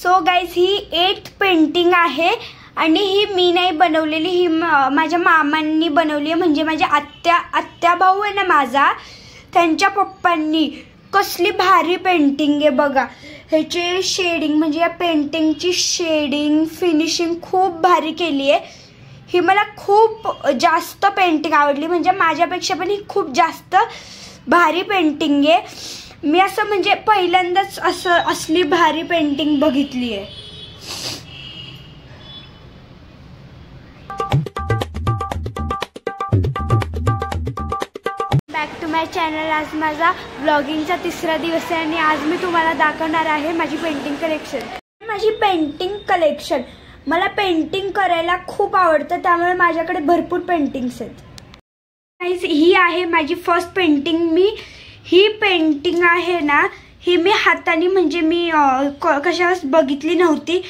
So guys he 8th painting आहे आणि ही मी नाही बनवलेली, ही माझ्या मामांनी बनवली आहे. म्हणजे माझ्या आत्या भाऊ आहे ना माझा, त्यांच्या पप्पांनी. कसली भारी पेंटिंग आहे बघा. ह्याचे शेडिंग म्हणजे या पेंटिंगची शेडिंग फिनिशिंग खूप भारी केली आहे. ही मला खूप जास्त पेंटिंग आवडली. म्हणजे माझ्यापेक्षा पण ही खूप जास्त भारी पेंटिंग आहे. मी असं म्हणजे पहिल्यांदाच असली भारी पेंटिंग बघितली आहे. Back to my channel. आज माझा ब्लॉगिंगचा 3रा दिवस आहे आणि आज मी तुम्हाला दाखवणार आहे माझी पेंटिंग कलेक्शन. माझी पेंटिंग कलेक्शन, मला पेंटिंग करायला खूप आवडतं, त्यामुळे माझ्याकडे भरपूर पेंटिंग्स आहेत. ही आहे माझी फर्स्ट पेंटिंग. ही पेंटिंग आहे ना, ही मी हाताने म्हणजे मी कशावर बघितली नव्हती.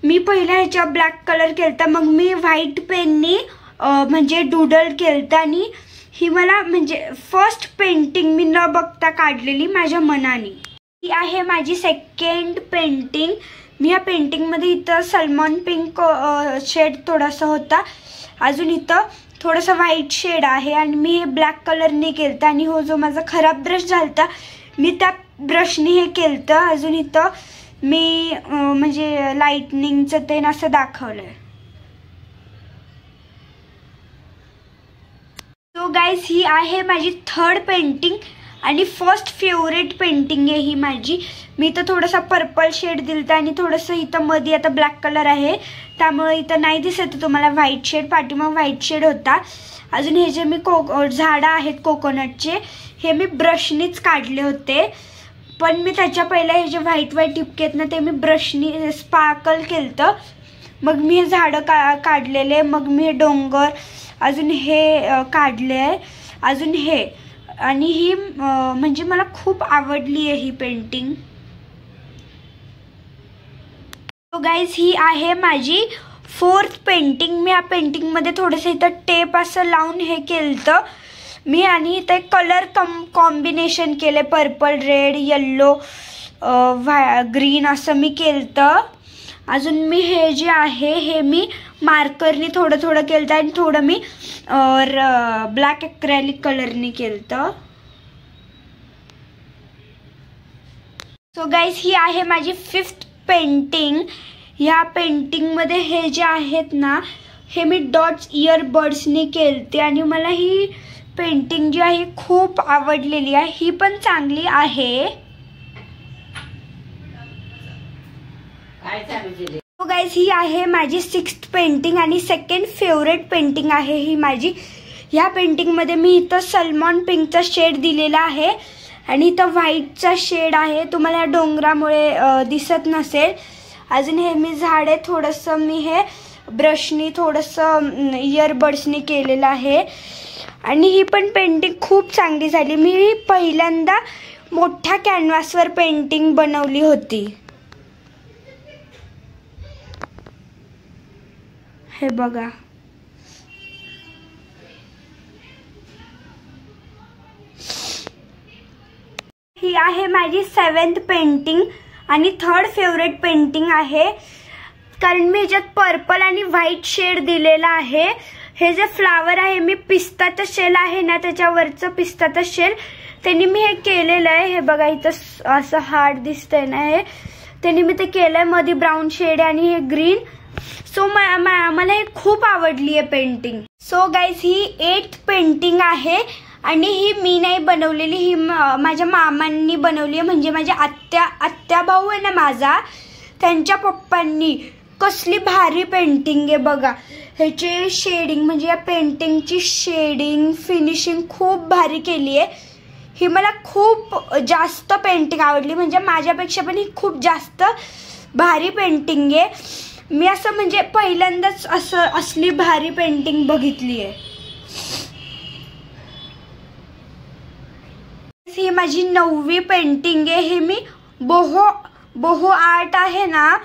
मी पहिला ह्याच्या ब्लॅक कलर केलता, मग मी व्हाईट पेननी म्हणजे डूडल केलता आणि ही मला म्हणजे फर्स्ट पेंटिंग मी न बघता काढलेली माझ्या मनाने. ही आहे माझी सेकंड पेंटिंग. मी या पेंटिंगमध्ये इथं सलमॉन पिंक शेड थोडासा होता, अजून इथं थोडासा व्हाईट शेड आहे आणि मी ब्लॅक कलरने केलता. आणि हो जो माझा खराब ब्रश झालता मी त्या ब्रशने हे केलतं. अजून इथं मी म्हणजे लाइटनिंगचं ते असं दाखवलंय. सो गाइस ही आहे माझी थर्ड पेंटिंग आणि फर्स्ट फेवरेट पेंटिंग आहे ही माझी. मी इथं थोडासा पर्पल शेड दिलता आणि थोडंसं इथं मध्ये आता ब्लॅक कलर आहे, त्यामुळे इथं नाही दिसत तुम्हाला व्हाईट शेड. पाठीमाग व्हाईट शेड होता. अजून हे जे मी झाडं आहेत कोकोनटचे, हे मी ब्रशनीच काढले होते. पण मी त्याच्या पहिला हे जे व्हाईट टिपके आहेत ना, ते मी ब्रशनी स्पार्कल केलतं. मग मी हे झाडं काढलेले, मग मी हे डोंगर अजून हे काढले आहे, अजून हे. आणि ही म्हणजे मला खूप आवडली आहे ही पेंटिंग. सो गाइस ही आहे माझी 4th पेंटिंग. मी या पेंटिंगमध्ये थोडंसं इथं टेप असं लावून हे केलतं मी आणि इथं कलर कॉम्बिनेशन केले, पर्पल रेड येल्लो ग्रीन असं मी केलतं. अजून मी हे जे आहे हे मी मार्करनी थोडं केलतं आणि थोडं मी ब्लॅक ॲक्रेलिक कलरनी केलतं. सो गाइस ही आहे माझी 5th पेंटिंग. ह्या पेंटिंगमध्ये हे जे आहेत ना, हे मी डॉट्स इयरबड्सनी केलते आणि मला ही पेंटिंग जी आहे खूप आवडलेली आहे. ही पण चांगली आहे. सो गाइस ही आहे माझी 6th पेंटिंग आणि सेकंड फेवरेट पेंटिंग आहे ही माझी. ह्या पेंटिंगमध्ये मी इथं सलमॉन पिंकचा शेड दिलेला आहे आणि इथं व्हाईटचा शेड आहे. तुम्हाला या डोंगरामुळे दिसत नसेल. अजून हे मी झाडे थोडंसं मी हे ब्रशनी थोडंसं इयरबड्सनी केलेलं आहे. आणि ही पण पेंटिंग खूप चांगली झाली. मी पहिल्यांदा मोठ्या कॅनव्हासवर पेंटिंग बनवली होती. हे बघा. ही आहे माझी 7th पेंटिंग आणि 3rd फेवरेट पेंटिंग आहे, कारण मी ह्याच्यात पर्पल आणि व्हाईट शेड दिलेला आहे. हे जे फ्लावर आहे मी पिस्ताचं शेल आहे ना, त्याच्यावरचं पिस्ताचं शेल त्यांनी मी हे केलेलं आहे. हे बघा इथं असं हार्ड दिसतंय ना, हे त्यांनी मी ते केलंय. मध्ये ब्राऊन शेड आणि हे ग्रीन. सो मला हे खूप आवडली आहे painting. So guys he 8th painting आहे आणि ही मी नाही बनवलेली, ही माझ्या मामांनी बनवली आहे. म्हणजे माझ्या आत्या भाऊ आहे ना माझा, त्यांच्या पप्पांनी. कसली भारी पेंटिंग आहे बघा. ह्याचे शेडिंग म्हणजे या पेंटिंगची शेडिंग फिनिशिंग खूप भारी केली आहे. ही मला खूप जास्त पेंटिंग आवडली. म्हणजे माझ्यापेक्षा पण ही खूप जास्त भारी पेंटिंग आहे. मी असं म्हणजे पहिल्यांदाच असली भारी पेंटिंग बघितली आहे. ही माझी 9वी पेंटिंग आहे. हे मी बोहो आर्ट आहे ना,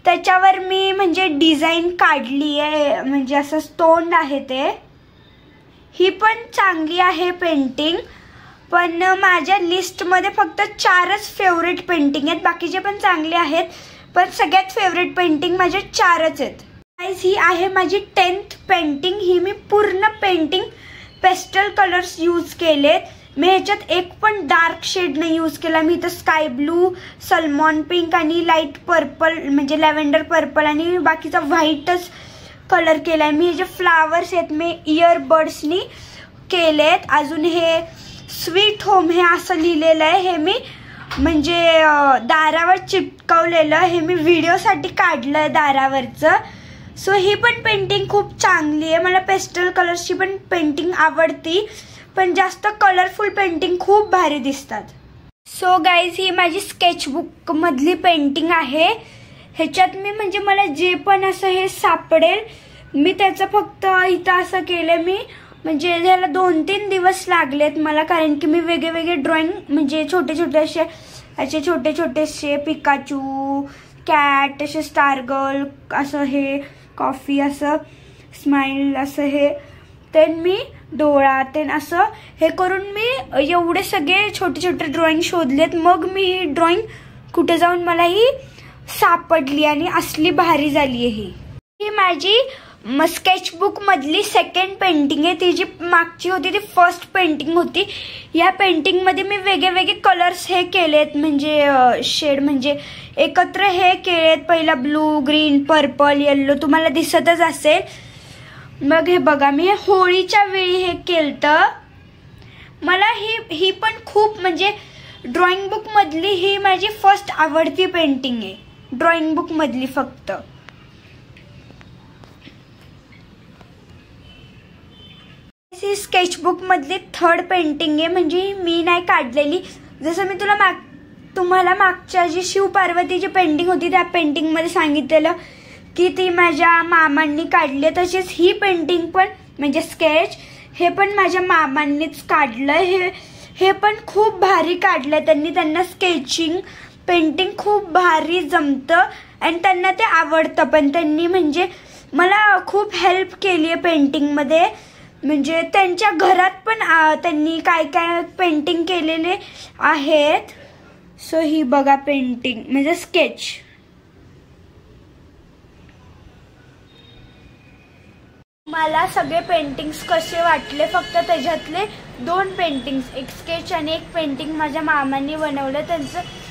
त्याच्यावर मी म्हणजे डिझाईन काढली आहे. म्हणजे असं स्टोन आहे ते. ही पण चांगली आहे पेंटिंग, पण माझ्या लिस्टमध्ये फक्त 4च फेवरेट पेंटिंग आहेत. बाकीचे पण चांगले आहेत, पण सगळ्यात फेवरेट पेंटिंग माझे 4च आहेत. गाईज ही आहे माझी 10th पेंटिंग. ही मी पूर्ण पेंटिंग पेस्टल कलर्स यूज केलेत. मी ह्याच्यात एक पण डार्क शेड नाही यूज केला. मी इथं स्काय ब्लू, सलमॉन पिंक आणि लाईट पर्पल म्हणजे लॅव्हेंडर पर्पल आणि बाकीचा व्हाईटच कलर केलाय. मी हे जे फ्लावर्स आहेत मी इयरबड्सनी केलेत. अजून हे स्वीट होम हे असं लिहिलेलं आहे. हे मी म्हणजे दारावर चिपकवलेलं. हे मी व्हिडिओसाठी काढलंय दारावरचं. सो ही पण पेंटिंग खूप चांगली आहे. मला पेस्टल कलर्सची पण पेंटिंग आवडती, पण जास्त कलरफुल पेंटिंग खूप भारी दिसतात. सो गाईज ही माझी स्केचबुक मधली पेंटिंग आहे. ह्याच्यात मी म्हणजे मला जे पण असं हे सापडेल मी त्याचं फक्त इथं असं केलं. मी म्हणजे ह्याला 2-3 दिवस लागलेत मला, कारण की मी वेगळे ड्रॉइंग म्हणजे छोटे छोटेसे पिकाचू, कॅट, असे स्टार गर्ल, असं हे कॉफी, असं स्माइल, असं हे ते मी डोळा ते असं हे करून मी एवढे सगळे छोटे ड्रॉइंग शोधलेत. मग मी ही ड्रॉइंग कुठे जाऊन मला ही सापडली आणि असली भारी झाली आहे. ही माझी स्केचबुक मधली 2nd पेंटिंग आहे. ती जी मागची होती ती 1st पेंटिंग होती. या पेंटिंग मध्ये मी वेगळे कलर्स हे केलेत, म्हणजे शेड म्हणजे एकत्र हे केलेत. पहिला ब्लू, ग्रीन, पर्पल, येल्लो तुम्हाला दिसतच असेल. मग हे बघा मी होळीच्या वेळी हे केलतं. मला ही पण खूप म्हणजे ड्रॉइंग बुक मधली ही माझी 1st आवडती पेंटिंग आहे. ड्रॉइंग बुक मधली फक्त. ही स्केचबुक मधली 3rd पेंटिंग आहे. म्हणजे मी नाही काढलेली. जसं मी तुम्हाला मागच्या जी शिव पार्वतीची पेंटिंग होती त्या पेंटिंग मध्ये सांगितलेलं की ती माझ्या मामांनी काढली. तशीच ही पेंटिंग पण म्हणजे स्केच हे पण माझ्या मामांनीच काढलं. हे पण खूप भारी काढलंय त्यांनी. त्यांना स्केचिंग पेंटिंग खूप भारी जमतं आणि त्यांना ते आवडतं पण. त्यांनी म्हणजे मला खूप हेल्प केली आहे पेंटिंग मध्ये. म्हणजे त्यांच्या घरात पण त्यांनी काय पेंटिंग केलेले आहेत. सो ही बघा पेंटिंग म्हणजे स्केच. मला सगळे पेंटिंग्स कसे वाटले, फक्त त्याच्यातले 2 पेंटिंग्स, एक स्केच आणि एक पेंटिंग माझ्या मामांनी बनवलं.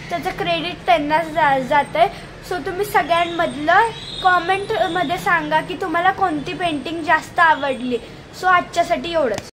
त्याचं क्रेडिट त्यांनाच जातंय. सो तुम्ही सगळ्यांमधलं कॉमेंट मध्ये सांगा की तुम्हाला कोणती पेंटिंग जास्त आवडली. सो आजच्यासाठी एवढंच.